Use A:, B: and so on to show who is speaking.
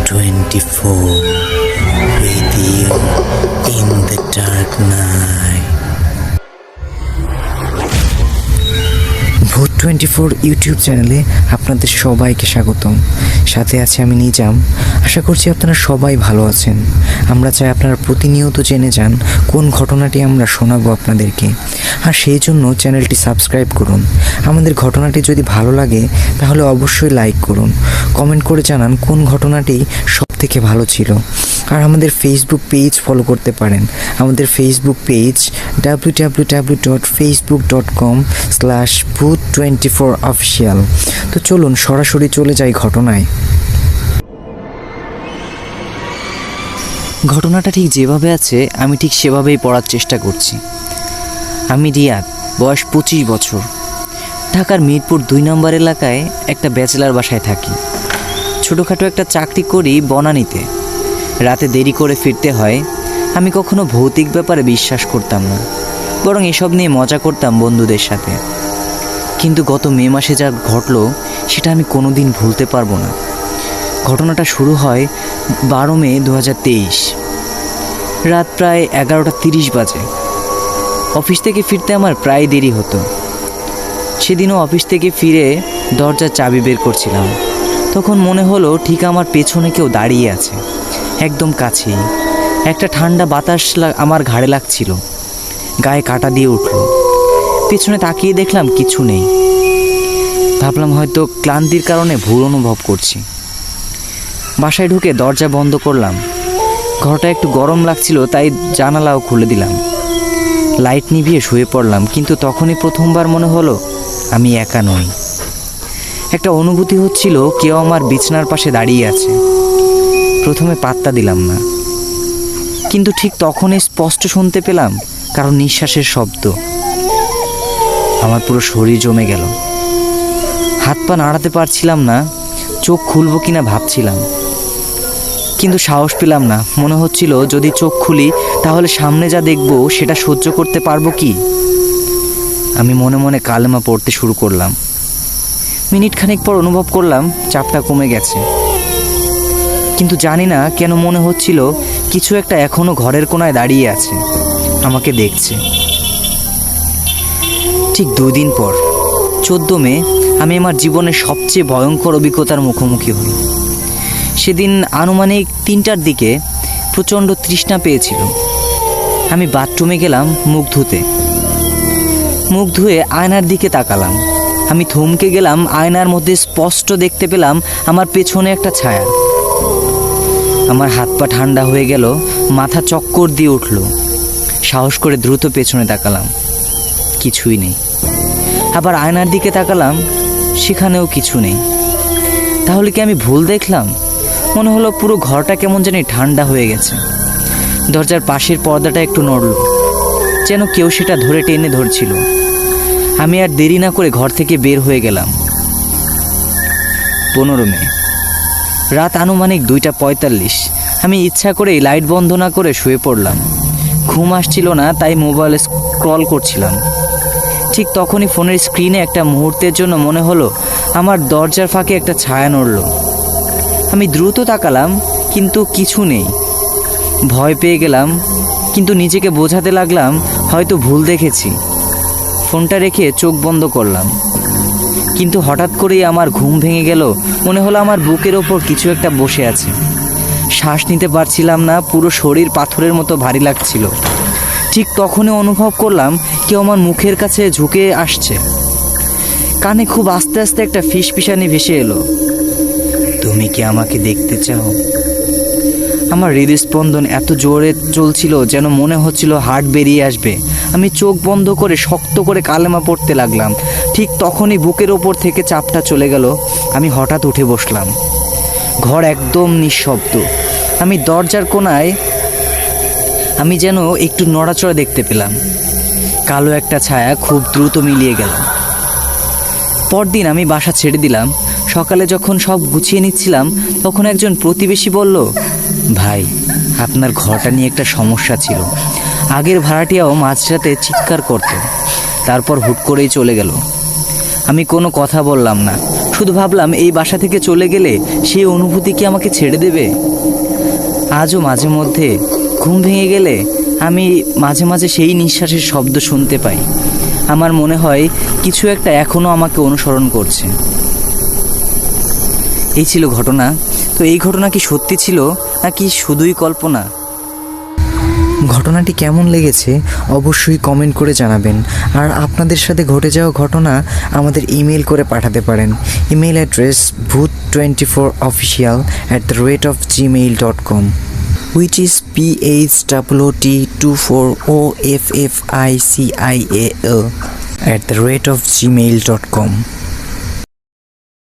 A: 24 with you in the dark night. ভূত 24 YouTube চ্যানেলে আপনাদের সবাইকে স্বাগতম। সাথে আছে আমি নিজাম। আশা করছি আপনারা সবাই ভালো আছেন। আমরা চাই আপনারা প্রতিনিয়ত জেনে যান কোন ঘটনাটি আমরা শোনাবো আপনাদেরকে, আর সেই জন্য চ্যানেলটি সাবস্ক্রাইব করুন। আমাদের ঘটনাটি যদি ভালো লাগে তাহলে অবশ্যই লাইক করুন, কমেন্ট করে জানান কোন ঘটনাটি সবথেকে ভালো ছিল। আর আমাদের ফেসবুক পেজ ফলো করতে পারেন। আমাদের ফেসবুক পেজ www.facebook.com/booth24official। তো চলুন সরাসরি চলে যাই ঘটনায়। ঘটনাটা ঠিক যেভাবে আছে আমি ঠিক সেভাবেই পড়ার চেষ্টা করছি। আমি রিয়াদ, বয়স 25 বছর। ঢাকার মিরপুর 2 নম্বর এলাকায় একটা ব্যাচেলার বাসায় থাকি। ছোটোখাটো একটা চাকরি করি বনানীতে। রাতে দেরি করে ফিরতে হয়। আমি কখনো ভৌতিক ব্যাপারে বিশ্বাস করতাম না, বরং এসব নিয়ে মজা করতাম বন্ধুদের সাথে। কিন্তু গত মে মাসে যা ঘটলো সেটা আমি কোনো দিন ভুলতে পারবো না। ঘটনাটা শুরু হয় 12 মে 2023। রাত প্রায় 11:30 বাজে। অফিস থেকে ফিরতে আমার প্রায় দেরি হতো। সেদিনও অফিস থেকে ফিরে দরজার চাবি বের করছিলাম, তখন মনে হলো ঠিক আমার পেছনে কেউ দাঁড়িয়ে আছে, একদম কাছেই। একটা ঠান্ডা বাতাস আমার ঘাড়ে লাগছিল, গায়ে কাটা দিয়ে উঠল। পেছনে তাকিয়ে দেখলাম কিছু নেই। ভাবলাম হয়তো ক্লান্তির কারণে ভুল অনুভব করছি। বাসায় ঢুকে দরজা বন্ধ করলাম। ঘরটা একটু গরম লাগছিল, তাই জানালাও খুলে দিলাম। লাইট নিভিয়ে শুয়ে পড়লাম, কিন্তু তখনই প্রথমবার মনে হলো আমি একা নই। একটা অনুভূতি হচ্ছিল কেউ আমার বিছানার পাশে দাঁড়িয়ে আছে। প্রথমে পাত্তা দিলাম না, কিন্তু ঠিক তখনই স্পষ্ট শুনতে পেলাম কারণ নিঃশ্বাসের শব্দ। আমার পুরো শরীর জমে গেল। হাত পা নাড়াতে পারছিলাম না, চোখ খুলবো কিনা ভাবছিলাম, কিন্তু সাহস পেলাম না। মনে হচ্ছিল যদি চোখ খুলি তাহলে সামনে যা দেখব সেটা সহ্য করতে পারবো কি। আমি মনে মনে কালেমা পড়তে শুরু করলাম। মিনিট খানেক পর অনুভব করলাম চাপটা কমে গেছে, কিন্তু জানি না কেন মনে হচ্ছিল কিছু একটা এখনো ঘরের কোনায় দাঁড়িয়ে আছে, আমাকে দেখছে। ঠিক 2 দিন পর 14 মে আমি আমার জীবনের সবচেয়ে ভয়ঙ্কর অভিজ্ঞতার মুখোমুখি হই। সেদিন আনুমানিক 3টার দিকে প্রচণ্ড তৃষ্ণা পেয়েছিল। আমি বাথরুমে গেলাম মুখ ধুতে। মুখ ধুয়ে আয়নার দিকে তাকালাম। আমি থমকে গেলাম। আয়নার মধ্যে স্পষ্ট দেখতে পেলাম আমার পেছনে একটা ছায়া। আমার হাত পা ঠান্ডা হয়ে গেল, মাথা চক্কর দিয়ে উঠল। সাহস করে দ্রুত পেছনে তাকালাম, কিছুই নেই। আবার আয়নার দিকে তাকালাম, সেখানেও কিছু নেই। তাহলে কি আমি ভুল দেখলাম? মনে হলো পুরো ঘরটা কেমন জানি ঠান্ডা হয়ে গেছে। দরজার পাশের পর্দাটা একটু নড়ল, যেন কেউ সেটা ধরে টেনে ধরছিল। আমি আর দেরি না করে ঘর থেকে বের হয়ে গেলাম। 15 মে রাত আনুমানিক 2:45। আমি ইচ্ছা করেই লাইট বন্ধ না করে শুয়ে পড়লাম। ঘুম আসছিল না, তাই মোবাইলে স্ক্রল করছিলাম। ঠিক তখনই ফোনের স্ক্রিনে একটা মুহূর্তের জন্য মনে হলো আমার দরজার ফাঁকে একটা ছায়া নড়ল। আমি দ্রুত তাকালাম, কিন্তু কিছু নেই। ভয় পেয়ে গেলাম, কিন্তু নিজেকে বোঝাতে লাগলাম হয়তো ভুল দেখেছি। ফোনটা রেখে চোখ বন্ধ করলাম, কিন্তু হঠাৎ করেই আমার ঘুম ভেঙে গেল। মনে হলো আমার বুকের ওপর কিছু একটা বসে আছে। শ্বাস নিতে পারছিলাম না, পুরো শরীর পাথরের মতো ভারী লাগছিল। ঠিক তখনই অনুভব করলাম কেউ আমার মুখের কাছে ঝুঁকে আসছে। কানে খুব আস্তে আস্তে একটা ফিসফিসানি ভেসে এলো, তুমি কি আমাকে দেখতে চাও? আমার হৃদস্পন্দন এত জোরে চলছিল যেন মনে হচ্ছিল হার্ট বেরিয়ে আসবে। আমি চোখ বন্ধ করে শক্ত করে কালেমা পড়তে লাগলাম। ঠিক তখনই বুকের ওপর থেকে চাপটা চলে গেল। আমি হঠাৎ উঠে বসলাম। ঘর একদম নিঃশব্দ। আমি দরজার কোণায় আমি যেন একটু নড়াচড়া দেখতে পেলাম। কালো একটা ছায়া খুব দ্রুত মিলিয়ে গেল। পরদিন আমি বাসা ছেড়ে দিলাম। সকালে যখন সব গুছিয়ে নিচ্ছিলাম তখন একজন প্রতিবেশী বলল, ভাই, আপনার ঘরটা নিয়ে একটা সমস্যা ছিল। আগের ভাড়াটিয়াও মাঝরাতে চিৎকার করত, তারপর হুট করেই চলে গেল। আমি কোনো কথা বললাম না, শুধু ভাবলাম এই বাসা থেকে চলে গেলে সেই অনুভূতি কি আমাকে ছেড়ে দেবে। আজও মাঝে মধ্যে ঘুম ভেঙে গেলে আমি মাঝে মাঝে সেই নিঃশ্বাসের শব্দ শুনতে পাই। আমার মনে হয় কিছু একটা এখনও আমাকে অনুসরণ করছে। এই ছিল ঘটনা। তো এই ঘটনা কি সত্যি ছিল নাকি শুধুই কল্পনা?
B: ঘটনাটি কেমন লেগেছে অবশ্যই কমেন্ট করে জানাবেন। আর আপনাদের সাথে ঘটে যাওয়া ঘটনা আমাদের ইমেল করে পাঠাতে পারেন। Email address bhut24official@gmail.com, which is PHOT24OFFICIAL @gmail.com.